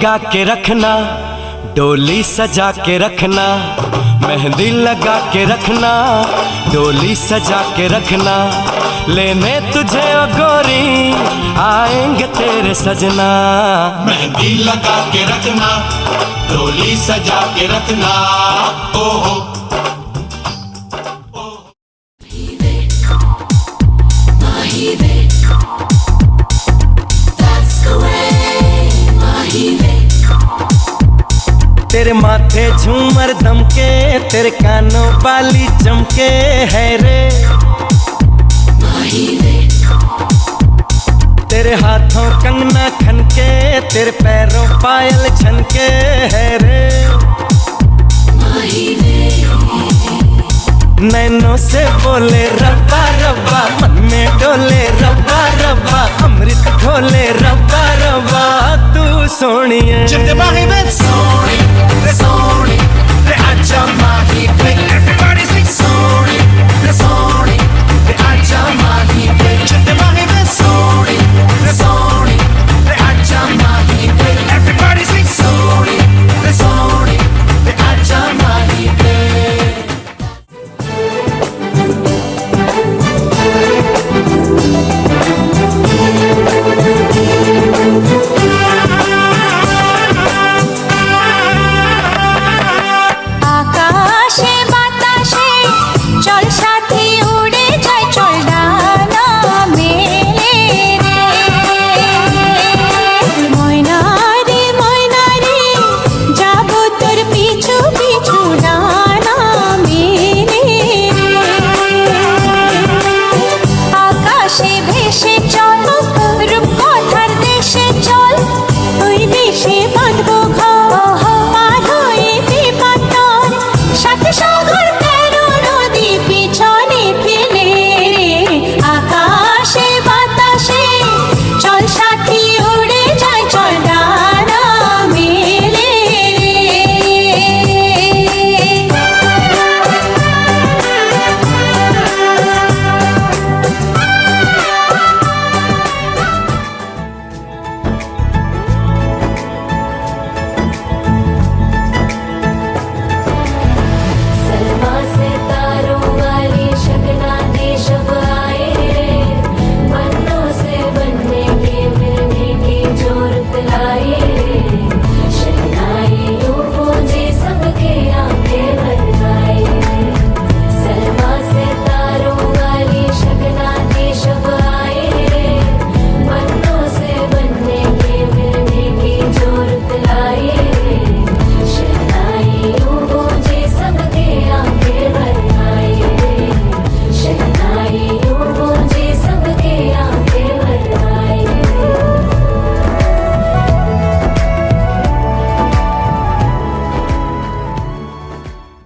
लगा के रखना, डोली सजा के रखना, मेहंदी लगा के रखना, डोली सजा के रखना, लेने तुझे ओ गोरी आएंगे तेरे सजना। मेहंदी लगा के रखना, डोली सजा के रखना, ओहो। तेरे माथे झूमर दमके, तेरे कानों वाली चमके है रे, तेरे हाथों कंगना खनके, तेरे पैरों पायल छनके है रे। नैनों से बोले रब्बा रब्बा, मन में डोले रब्बा रब्बा, अमृत घोले रब्बा रब्बा, तू सोनिए। Sonia.